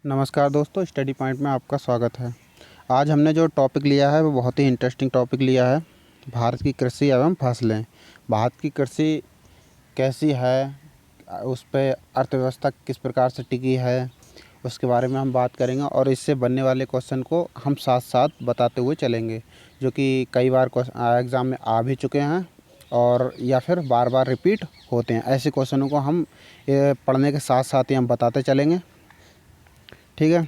नमस्कार दोस्तों, study point में आपका स्वागत है। आज हमने जो टॉपिक लिया है वो बहुत ही इंटरेस्टिंग टॉपिक लिया है, भारत की कृषि एवं फसलें। भारत की कृषि कैसी है, उस पे अर्थव्यवस्था किस प्रकार से टिकी है, उसके बारे में हम बात करेंगे और इससे बनने वाले क्वेश्चन को हम साथ साथ बताते हुए चलेंगे, जो कि कई बार एग्ज़ाम में आ भी चुके हैं और या फिर बार बार रिपीट होते हैं। ऐसे क्वेश्चनों को हम पढ़ने के साथ साथ ही हम बताते चलेंगे। ठीक है,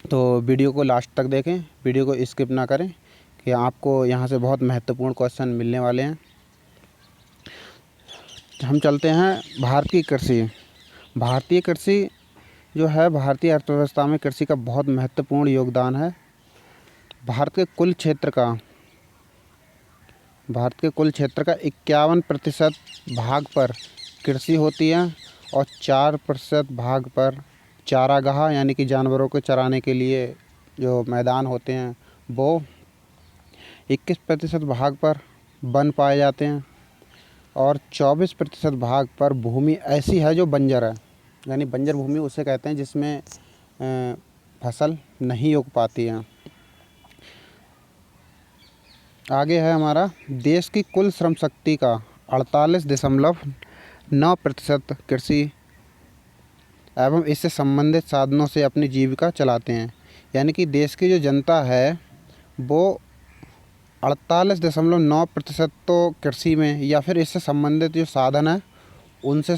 तो वीडियो को लास्ट तक देखें, वीडियो को स्किप ना करें कि आपको यहाँ से बहुत महत्वपूर्ण क्वेश्चन मिलने वाले हैं। हम चलते हैं भारत की कृषि। भारतीय कृषि जो है, भारतीय अर्थव्यवस्था में कृषि का बहुत महत्वपूर्ण योगदान है। भारत के कुल क्षेत्र का 51% भाग पर कृषि होती है और 4% भाग पर चारागाह यानी कि जानवरों को चराने के लिए जो मैदान होते हैं वो 21% भाग पर वन पाए जाते हैं और 24% भाग पर भूमि ऐसी है जो बंजर है। यानी बंजर भूमि उसे कहते हैं जिसमें फसल नहीं उग पाती है। आगे है हमारा, देश की कुल श्रम शक्ति का 48.9% कृषि एवं इससे संबंधित साधनों से अपनी जीविका चलाते हैं। यानी कि देश की जो जनता है वो 48.9% तो कृषि में या फिर इससे संबंधित जो साधन है उनसे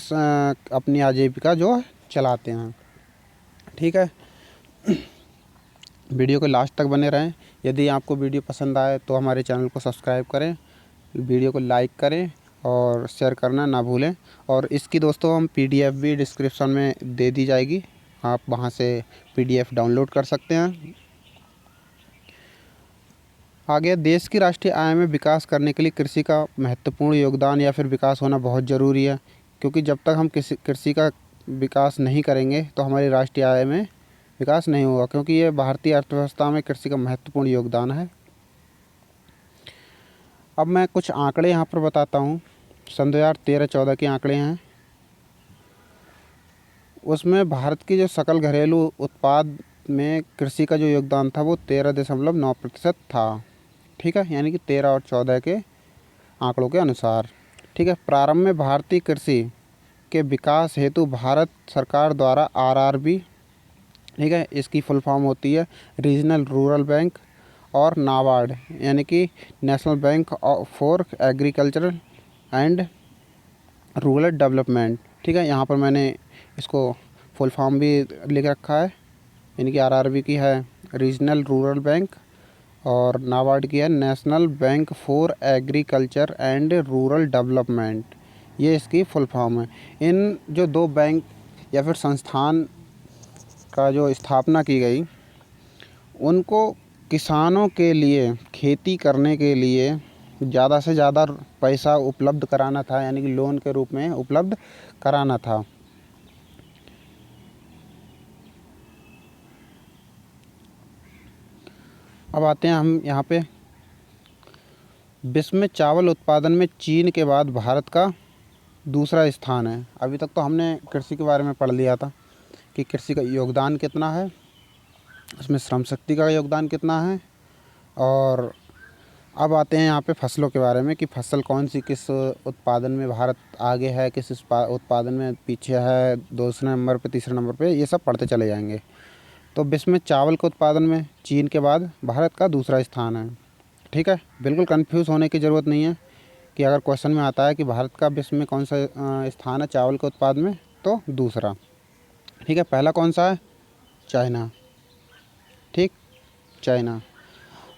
अपनी आजीविका जो चलाते हैं। ठीक है, वीडियो को लास्ट तक बने रहें। यदि आपको वीडियो पसंद आए तो हमारे चैनल को सब्सक्राइब करें, वीडियो को लाइक करें और शेयर करना ना भूलें। और इसकी दोस्तों हम PDF भी डिस्क्रिप्शन में दे दी जाएगी, आप वहां से PDF डाउनलोड कर सकते हैं। आगे, देश की राष्ट्रीय आय में विकास करने के लिए कृषि का महत्वपूर्ण योगदान या फिर विकास होना बहुत ज़रूरी है, क्योंकि जब तक हम कृषि का विकास नहीं करेंगे तो हमारी राष्ट्रीय आय में विकास नहीं होगा, क्योंकि ये भारतीय अर्थव्यवस्था में कृषि का महत्वपूर्ण योगदान है। अब मैं कुछ आंकड़े यहाँ पर बताता हूँ। सन 2013-14 के आंकड़े हैं। उसमें भारत की जो सकल घरेलू उत्पाद में कृषि का जो योगदान था वो 13.9% था। ठीक है, यानी कि 13 और 14 के आंकड़ों के अनुसार। ठीक है, प्रारंभ में भारतीय कृषि के विकास हेतु भारत सरकार द्वारा RRB, ठीक है, इसकी फुल फॉर्म होती है रीजनल रूरल बैंक, और नाबार्ड यानी कि national bank for agricultural and rural development. ठीक है, यहाँ पर मैंने इसको फुल फॉर्म भी लिख रखा है, यानी कि RRB की है रीजनल रूरल बैंक और नाबार्ड की है national bank for agriculture and rural development. ये इसकी फुल फॉर्म है। इन जो दो बैंक या फिर संस्थान का जो स्थापना की गई, उनको किसानों के लिए खेती करने के लिए ज़्यादा से ज़्यादा पैसा उपलब्ध कराना था, यानी कि लोन के रूप में उपलब्ध कराना था। अब आते हैं हम यहाँ पे, विश्व में चावल उत्पादन में चीन के बाद भारत का दूसरा स्थान है। अभी तक तो हमने कृषि के बारे में पढ़ लिया था कि कृषि का योगदान कितना है, उसमें श्रम शक्ति का योगदान कितना है। और अब आते हैं यहाँ पे फसलों के बारे में कि फसल कौन सी किस उत्पादन में भारत आगे है, किस उत्पादन में पीछे है, दूसरे नंबर पे, तीसरे नंबर पे, ये सब पढ़ते चले जाएंगे। तो विश्व में चावल के उत्पादन में चीन के बाद भारत का दूसरा स्थान है। ठीक है, बिल्कुल कंफ्यूज होने की ज़रूरत नहीं है कि अगर क्वेश्चन में आता है कि भारत का विश्व में कौन सा स्थान है चावल के उत्पाद में, तो दूसरा। ठीक है, पहला कौन सा है? चाइना। ठीक, चाइना।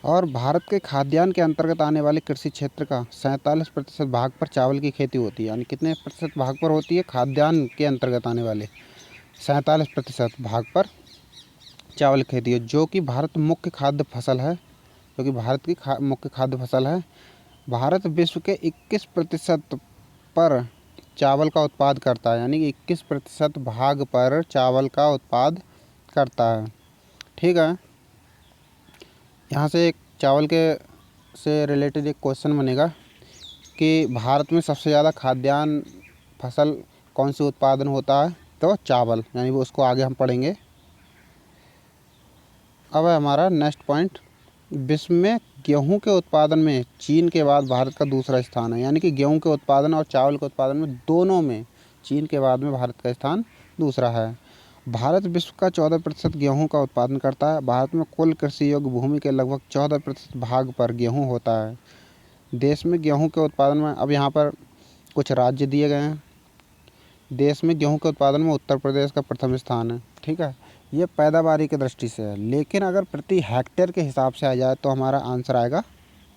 और भारत के खाद्यान्न के अंतर्गत आने वाले कृषि क्षेत्र का 47% भाग पर चावल की खेती होती है। यानी कितने प्रतिशत भाग पर होती है? खाद्यान्न के अंतर्गत आने वाले 47% भाग पर चावल की खेती है, जो कि भारत मुख्य खाद्य फसल है, जो कि भारत की मुख्य खाद्य फसल है। भारत विश्व के 21% पर चावल का उत्पाद करता है, यानी कि 21% भाग पर चावल का उत्पाद करता है। ठीक है, यहाँ से एक चावल के से रिलेटेड एक क्वेश्चन बनेगा कि भारत में सबसे ज़्यादा खाद्यान्न फसल कौन सी उत्पादन होता है? तो चावल, यानी वो उसको आगे हम पढ़ेंगे। अब है हमारा नेक्स्ट पॉइंट, विश्व में गेहूं के उत्पादन में चीन के बाद भारत का दूसरा स्थान है। यानी कि गेहूं के उत्पादन और चावल के उत्पादन में दोनों में चीन के बाद में भारत का स्थान दूसरा है। भारत विश्व का 14% गेहूं का उत्पादन करता है। भारत में कुल कृषि योग्य भूमि के लगभग 14% भाग पर गेहूं होता है। देश में गेहूं के उत्पादन में अब यहाँ पर कुछ राज्य दिए गए हैं। देश में गेहूं के उत्पादन में उत्तर प्रदेश का प्रथम स्थान है। ठीक है, ये पैदावारी की दृष्टि से है। लेकिन अगर प्रति हेक्टेयर के हिसाब से आ जाए तो हमारा आंसर आएगा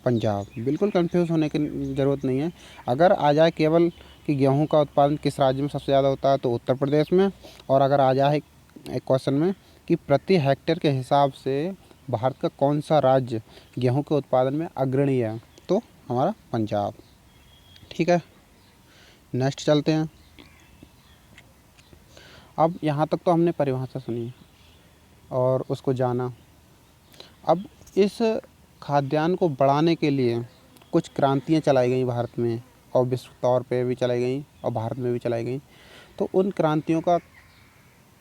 पंजाब। बिल्कुल कंफ्यूज होने की ज़रूरत नहीं है। अगर आ जाए केवल कि गेहूं का उत्पादन किस राज्य में सबसे ज़्यादा होता है तो उत्तर प्रदेश में, और अगर आ जाए एक क्वेश्चन में कि प्रति हेक्टेयर के हिसाब से भारत का कौन सा राज्य गेहूं के उत्पादन में अग्रणी है तो हमारा पंजाब। ठीक है, नेक्स्ट चलते हैं। अब यहाँ तक तो हमने परिभाषा सुनी और उसको जाना। अब इस खाद्यान्न को बढ़ाने के लिए कुछ क्रांतियाँ चलाई गई भारत में, और विश्व तौर पे भी चलाई गई और भारत में भी चलाई गई। तो उन क्रांतियों का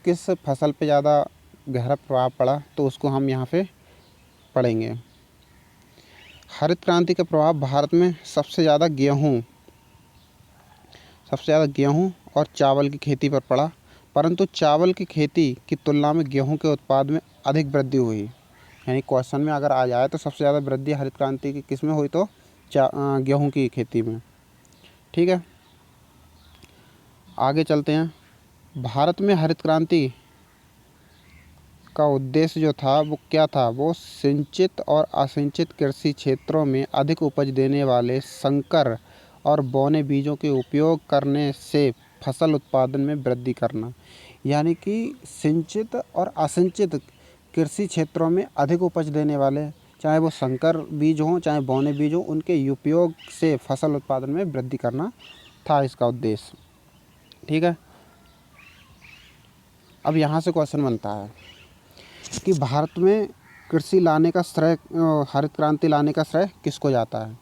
किस फसल पे ज़्यादा गहरा प्रभाव पड़ा तो उसको हम यहाँ पे पढ़ेंगे। हरित क्रांति का प्रभाव भारत में सबसे ज़्यादा गेहूँ और चावल की खेती पर पड़ा, परंतु चावल की खेती की तुलना में गेहूं के उत्पाद में अधिक वृद्धि हुई। यानी क्वेश्चन में अगर आ जाए तो सबसे ज़्यादा वृद्धि हरित क्रांति की किस में हुई तो गेहूं की खेती में। ठीक है, आगे चलते हैं। भारत में हरित क्रांति का उद्देश्य जो था वो क्या था, वो सिंचित और असिंचित कृषि क्षेत्रों में अधिक उपज देने वाले संकर और बौने बीजों के उपयोग करने से फसल उत्पादन में वृद्धि करना। यानी कि सिंचित और असिंचित कृषि क्षेत्रों में अधिक उपज देने वाले, चाहे वो संकर बीज हों चाहे बौने बीज हों, उनके उपयोग से फसल उत्पादन में वृद्धि करना था इसका उद्देश्य। ठीक है, अब यहाँ से क्वेश्चन बनता है कि भारत में कृषि लाने का श्रेय, हरित क्रांति लाने का श्रेय किसको जाता है।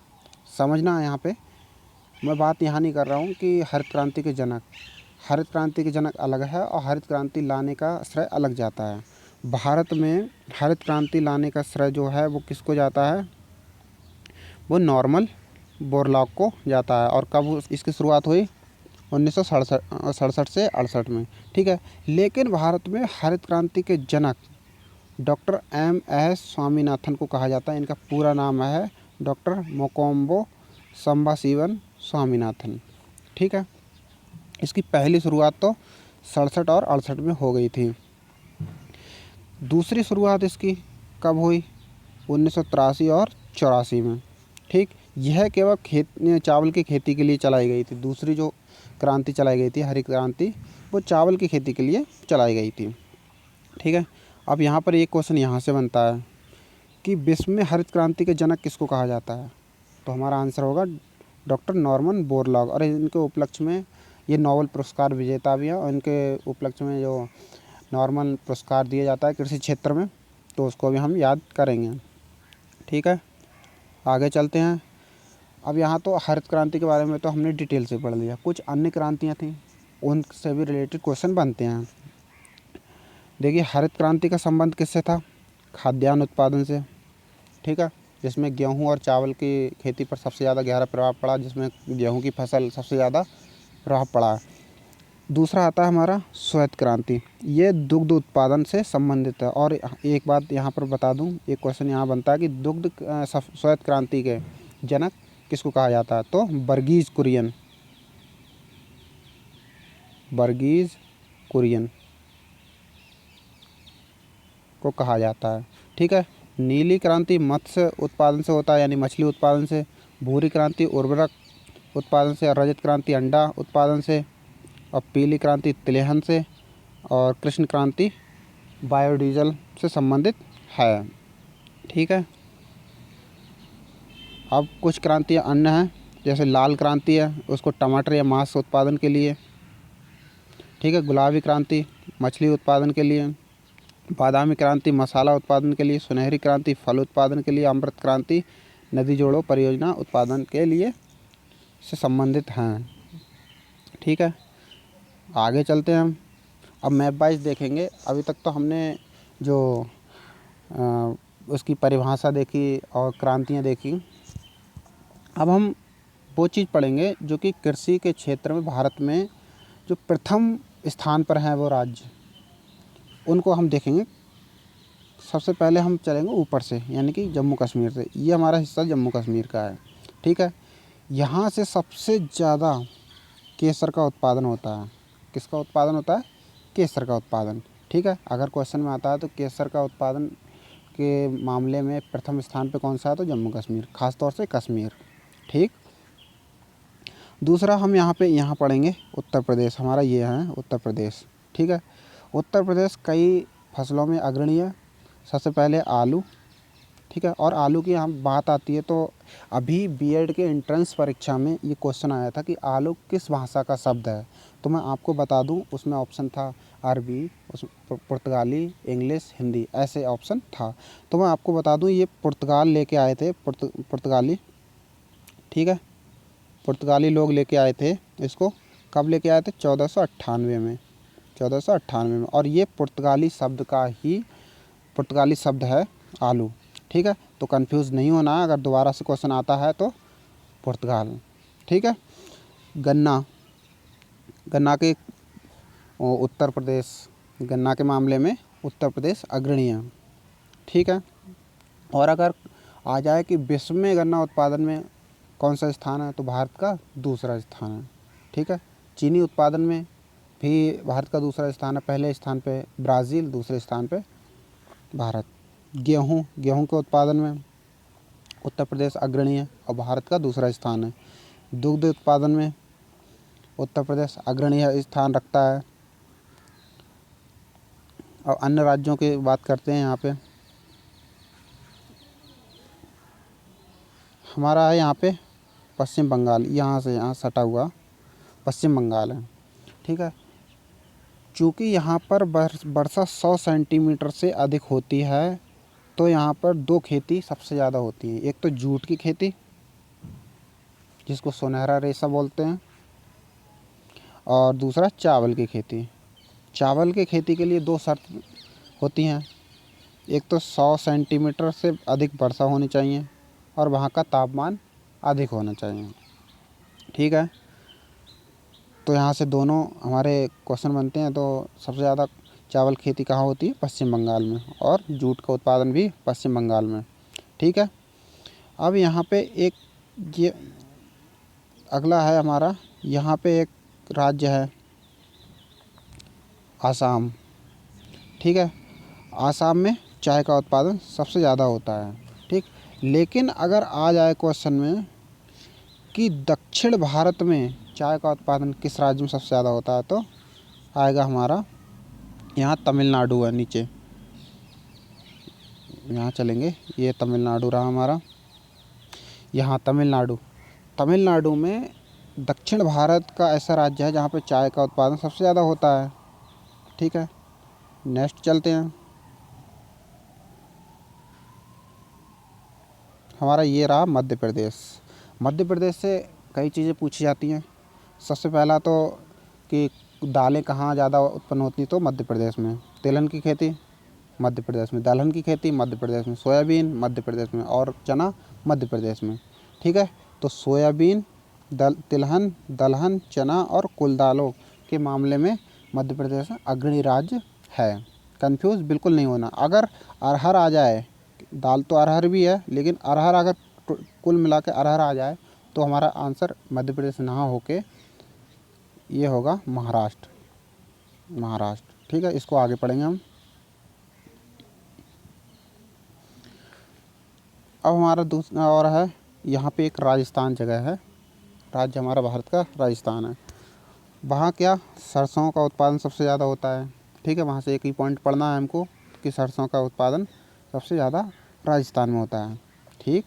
समझना है यहाँ पे, मैं बात यहाँ नहीं कर रहा हूँ कि हरित क्रांति के जनक अलग है और हरित क्रांति लाने का श्रेय अलग जाता है। भारत में हरित क्रांति लाने का श्रेय जो है वो किसको जाता है, वो नॉर्मन बोरलॉग को जाता है। और कब इसकी शुरुआत हुई, 1967 से 68 में। ठीक है, लेकिन भारत में हरित क्रांति के जनक डॉक्टर M.S. स्वामीनाथन को कहा जाता है। इनका पूरा नाम है डॉक्टर मोकोम्बो संबाशिवन स्वामीनाथन। ठीक है, इसकी पहली शुरुआत तो 67 और 68 में हो गई थी। दूसरी शुरुआत इसकी कब हुई, 1983 और 84 में। ठीक, यह केवल चावल की खेती के लिए चलाई गई थी। दूसरी जो क्रांति चलाई गई थी हरित क्रांति, वो चावल की खेती के लिए चलाई गई थी। ठीक है, अब यहाँ पर एक क्वेश्चन यहाँ से बनता है कि विश्व में हरित क्रांति के जनक किसको कहा जाता है, तो हमारा आंसर होगा डॉक्टर नॉर्मन बोरलॉग। और इनके उपलक्ष्य में ये नोबेल पुरस्कार विजेता भी हैं, और इनके उपलक्ष्य में जो नॉर्मन पुरस्कार दिया जाता है कृषि क्षेत्र में, तो उसको भी हम याद करेंगे। ठीक है, आगे चलते हैं। अब यहाँ तो हरित क्रांति के बारे में तो हमने डिटेल से पढ़ लिया, कुछ अन्य क्रांतियाँ थीं उनसे भी रिलेटेड क्वेश्चन बनते हैं। देखिए, हरित क्रांति का संबंध किससे था, खाद्यान्न उत्पादन से। ठीक है, जिसमें गेहूं और चावल की खेती पर सबसे ज़्यादा गहरा प्रभाव पड़ा, जिसमें गेहूं की फसल सबसे ज़्यादा प्रभाव पड़ा। दूसरा आता है हमारा श्वेत क्रांति, ये दुग्ध उत्पादन से संबंधित है। और एक बात यहाँ पर बता दूँ, एक क्वेश्चन यहाँ बनता है कि श्वेत क्रांति के जनक किसको कहा जाता है, तो वर्गीज कुरियन को कहा जाता है। ठीक है, नीली क्रांति मत्स्य उत्पादन से होता है, यानी मछली उत्पादन से। भूरी क्रांति उर्वरक उत्पादन से। रजत क्रांति अंडा उत्पादन से। और पीली क्रांति तिलहन से। और कृष्ण क्रांति बायोडीजल से संबंधित है। ठीक है, अब कुछ क्रांतियाँ अन्य हैं, जैसे लाल क्रांति है, उसको टमाटर या मांस उत्पादन के लिए। ठीक है, गुलाबी क्रांति मछली उत्पादन के लिए। बादामी क्रांति मसाला उत्पादन के लिए। सुनहरी क्रांति फल उत्पादन के लिए। अमृत क्रांति नदी जोड़ों परियोजना उत्पादन के लिए से संबंधित हैं। ठीक है, आगे चलते हैं हम। अब मैप वाइज देखेंगे। अभी तक तो हमने जो उसकी परिभाषा देखी और क्रांतियाँ देखी। अब हम वो चीज़ पढ़ेंगे जो कि कृषि के क्षेत्र में भारत में जो प्रथम स्थान पर हैं वो राज्य, उनको हम देखेंगे। सबसे पहले हम चलेंगे ऊपर से, यानी कि जम्मू कश्मीर से। ये हमारा हिस्सा जम्मू कश्मीर का है, ठीक है। यहाँ से सबसे ज़्यादा केसर का उत्पादन होता है। किसका उत्पादन होता है? केसर का उत्पादन, ठीक है। अगर क्वेश्चन में आता है तो केसर का उत्पादन के मामले में प्रथम स्थान पे कौन सा है? तो जम्मू कश्मीर, ख़ास तौर से कश्मीर, ठीक। दूसरा हम यहाँ पढ़ेंगे उत्तर प्रदेश। हमारा ये है उत्तर प्रदेश, ठीक है। उत्तर प्रदेश कई फसलों में अग्रणी है। सबसे पहले आलू, ठीक है। और आलू की यहाँ बात आती है तो अभी बीएड के एंट्रेंस परीक्षा में ये क्वेश्चन आया था कि आलू किस भाषा का शब्द है। तो मैं आपको बता दूं, उसमें ऑप्शन था अरबी, उस पुर्तगाली, इंग्लिश, हिंदी, ऐसे ऑप्शन था। तो मैं आपको बता दूं, ये पुर्तगाल लेके आए थे, पुर्तगाली, ठीक है। पुर्तगाली लोग लेके आए थे इसको। कब लेके आए थे? 1498 में, 1498 में। और ये पुर्तगाली शब्द है आलू, ठीक है। तो कंफ्यूज नहीं होना है, अगर दोबारा से क्वेश्चन आता है तो पुर्तगाल, ठीक है। गन्ना, गन्ना के उत्तर प्रदेश, गन्ना के मामले में उत्तर प्रदेश अग्रणी है, ठीक है। और अगर आ जाए कि विश्व में गन्ना उत्पादन में कौन सा स्थान है, तो भारत का दूसरा स्थान है, ठीक है। चीनी उत्पादन में भी भारत का दूसरा स्थान है। पहले स्थान पे ब्राज़ील, दूसरे स्थान पे भारत। गेहूँ के उत्पादन में उत्तर प्रदेश अग्रणी है और भारत का दूसरा स्थान है। दुग्ध उत्पादन में उत्तर प्रदेश अग्रणी है, स्थान रखता है। और अन्य राज्यों की बात करते हैं। यहाँ पे हमारा है यहाँ पे पश्चिम बंगाल, यहाँ से यहाँ सटा हुआ पश्चिम बंगाल है, ठीक है। चूँकि यहाँ पर वर्षा 100 सेंटीमीटर से अधिक होती है, तो यहाँ पर दो खेती सबसे ज़्यादा होती हैं। एक तो जूट की खेती, जिसको सुनहरा रेशा बोलते हैं, और दूसरा चावल की खेती। चावल की खेती के लिए दो शर्त होती हैं। एक तो 100 सेंटीमीटर से अधिक वर्षा होनी चाहिए और वहाँ का तापमान अधिक होना चाहिए, ठीक है। तो यहाँ से दोनों हमारे क्वेश्चन बनते हैं। तो सबसे ज़्यादा चावल खेती कहाँ होती है? पश्चिम बंगाल में। और जूट का उत्पादन भी पश्चिम बंगाल में, ठीक है। अब यहाँ पे एक ये अगला है हमारा, यहाँ पे एक राज्य है आसाम, ठीक है। आसाम में चाय का उत्पादन सबसे ज़्यादा होता है, ठीक। लेकिन अगर आ जाए क्वेश्चन में कि दक्षिण भारत में चाय का उत्पादन किस राज्य में सबसे ज़्यादा होता है, तो आएगा हमारा यहाँ तमिलनाडु है नीचे। यहाँ चलेंगे, ये तमिलनाडु रहा हमारा। यहाँ तमिलनाडु में दक्षिण भारत का ऐसा राज्य है जहाँ पे चाय का उत्पादन सबसे ज़्यादा होता है, ठीक है। नेक्स्ट चलते हैं। हमारा ये रहा मध्य प्रदेश। मध्य प्रदेश से कई चीज़ें पूछी जाती हैं। सबसे पहला तो कि दालें कहाँ ज़्यादा उत्पन्न होती, तो मध्य प्रदेश में। तिलहन की खेती मध्य प्रदेश में, दलहन की खेती मध्य प्रदेश में, सोयाबीन मध्य प्रदेश में, और चना मध्य प्रदेश में, ठीक है। तो सोयाबीन, तिलहन, दलहन, चना और कुल दालों के मामले में मध्य प्रदेश अग्रणी राज्य है। कंफ्यूज बिल्कुल नहीं होना। अगर अरहर आ जाए, दाल तो अरहर भी है, लेकिन अरहर अगर कुल मिला के अरहर आ जाए तो हमारा आंसर मध्य प्रदेश ना होके ये होगा महाराष्ट्र, ठीक है। इसको आगे पढ़ेंगे हम। अब हमारा दूसरा और है, यहाँ पे एक राजस्थान जगह है। राज्य हमारा भारत का राजस्थान है। वहाँ क्या सरसों का उत्पादन सबसे ज़्यादा होता है, ठीक है। वहाँ से एक ही पॉइंट पढ़ना है हमको कि सरसों का उत्पादन सबसे ज़्यादा राजस्थान में होता है, ठीक।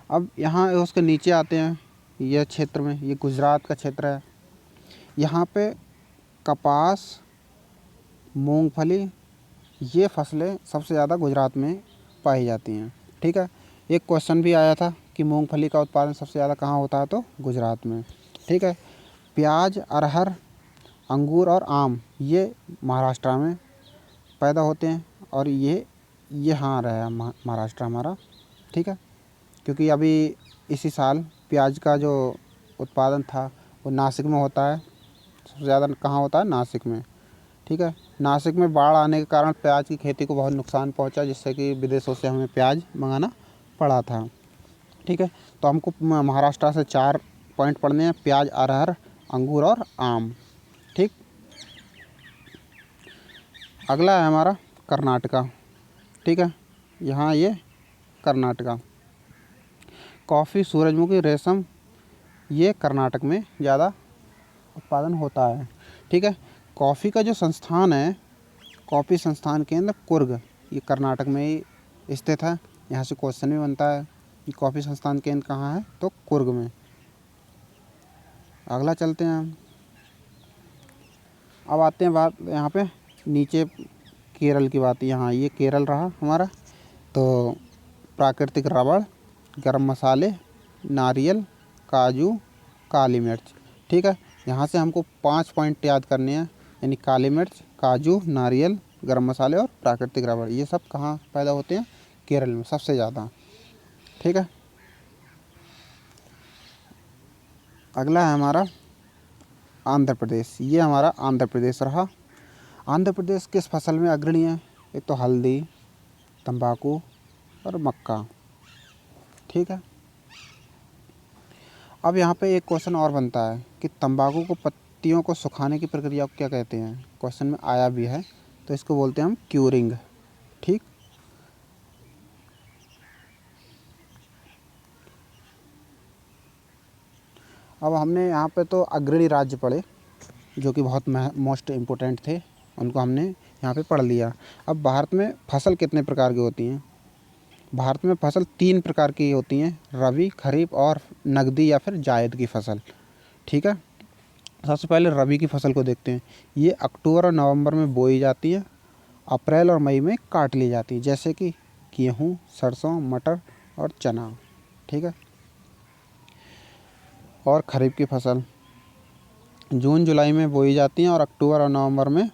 अब यहाँ उसके नीचे आते हैं, यह क्षेत्र में, ये गुजरात का क्षेत्र है। यहाँ पे कपास, मूंगफली, ये फसलें सबसे ज़्यादा गुजरात में पाई जाती हैं, ठीक है। एक क्वेश्चन भी आया था कि मूंगफली का उत्पादन सबसे ज़्यादा कहाँ होता है, तो गुजरात में, ठीक है। प्याज, अरहर, अंगूर और आम ये महाराष्ट्र में पैदा होते हैं और ये ये हाँ रहा महाराष्ट्र हमारा, ठीक है। क्योंकि अभी इसी साल प्याज का जो उत्पादन था वो नासिक में होता है, सबसे ज़्यादा कहाँ होता है, नासिक में, ठीक है। नासिक में बाढ़ आने के कारण प्याज की खेती को बहुत नुकसान पहुंचा, जिससे कि विदेशों से हमें प्याज मंगाना पड़ा था, ठीक है। तो हमको महाराष्ट्र से 4 पॉइंट पढ़ने हैं: प्याज, अरहर, अंगूर और आम, ठीक। अगला है हमारा कर्नाटका, ठीक है। यहाँ ये कर्नाटका, कॉफ़ी, सूरजमुखी, रेशम, ये कर्नाटक में ज़्यादा उत्पादन होता है, ठीक है। कॉफ़ी का जो संस्थान है, कॉफ़ी संस्थान केंद्र कुर्ग, ये कर्नाटक में ही स्थित है। यहाँ से क्वेश्चन भी बनता है कि कॉफ़ी संस्थान केंद्र कहाँ है, तो कुर्ग में। अगला चलते हैं हम। अब आते हैं बात यहाँ पे नीचे केरल की बात। यहाँ ये केरल रहा हमारा। तो प्राकृतिक रबड़, गरम मसाले, नारियल, काजू, काली मिर्च, ठीक है। यहाँ से हमको 5 पॉइंट याद करने हैं, यानी काली मिर्च, काजू, नारियल, गरम मसाले और प्राकृतिक रबड़। ये सब कहाँ पैदा होते हैं, केरल में सबसे ज़्यादा, ठीक है। अगला है हमारा आंध्र प्रदेश। ये हमारा आंध्र प्रदेश रहा। आंध्र प्रदेश किस फसल में अग्रणी है? एक तो हल्दी, तंबाकू और मक्का, ठीक है। अब यहाँ पे एक क्वेश्चन और बनता है कि तंबाकू को पत्तियों को सुखाने की प्रक्रिया को क्या कहते हैं? क्वेश्चन में आया भी है, तो इसको बोलते हैं हम क्यूरिंग, ठीक। अब हमने यहाँ पे तो अग्रणी राज्य पढ़े जो कि बहुत मोस्ट इम्पोर्टेंट थे, उनको हमने यहाँ पे पढ़ लिया। अब भारत में फसल कितने प्रकार की होती हैं? भारत में फसल 3 प्रकार की होती हैं: रबी, खरीफ और नकदी या फिर जायद की फसल, ठीक है। सबसे पहले रबी की फसल को देखते हैं। ये अक्टूबर और नवंबर में बोई जाती है, अप्रैल और मई में काट ली जाती है, जैसे कि गेहूँ, सरसों, मटर और चना, ठीक है। और खरीफ की फसल जून जुलाई में बोई जाती हैं और अक्टूबर और नवंबर में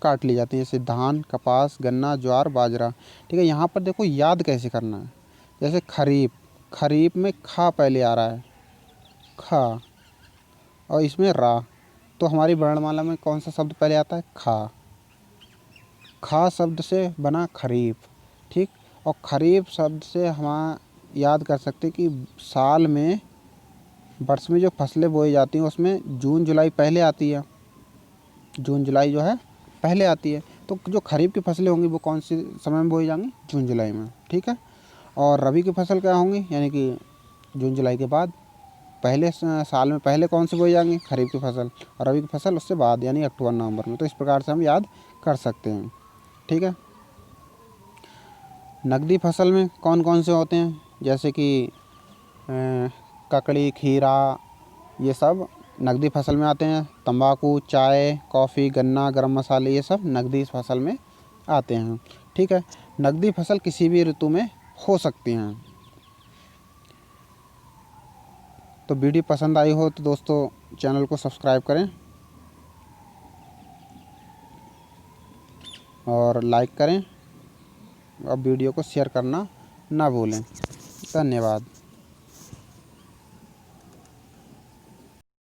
काट ली जाती हैं, जैसे धान, कपास, गन्ना, ज्वार, बाजरा, ठीक है। यहाँ पर देखो याद कैसे करना है। जैसे खरीफ, खरीफ में खा पहले आ रहा है, खा, और इसमें रा, तो हमारी वर्णमाला में कौन सा शब्द पहले आता है? खा। खा शब्द से बना खरीफ, ठीक। और खरीफ शब्द से हम याद कर सकते हैं कि साल में, वर्ष में जो फसलें बोई जाती हैं उसमें जून जुलाई पहले आती है, जून जुलाई जो है पहले आती है। तो जो खरीफ की फसलें होंगी वो कौन सी समय में बोई जाएंगी? जून जुलाई में, ठीक है। और रबी की फसल क्या होंगी, यानी कि जून जुलाई के बाद पहले साल में पहले कौन सी बोई जाएंगी? खरीफ की फसल। और रबी की फसल उससे बाद, यानी अक्टूबर नवंबर में। तो इस प्रकार से हम याद कर सकते हैं, ठीक है। नकदी फसल में कौन कौन से होते हैं? जैसे कि ककड़ी, खीरा, ये सब नकदी फसल में आते हैं। तंबाकू, चाय, कॉफ़ी, गन्ना, गरम मसाले, ये सब नकदी फसल में आते हैं, ठीक है। नकदी फसल किसी भी ऋतु में हो सकती हैं। तो वीडियो पसंद आई हो तो दोस्तों चैनल को सब्सक्राइब करें और लाइक करें और वीडियो को शेयर करना ना भूलें। धन्यवाद।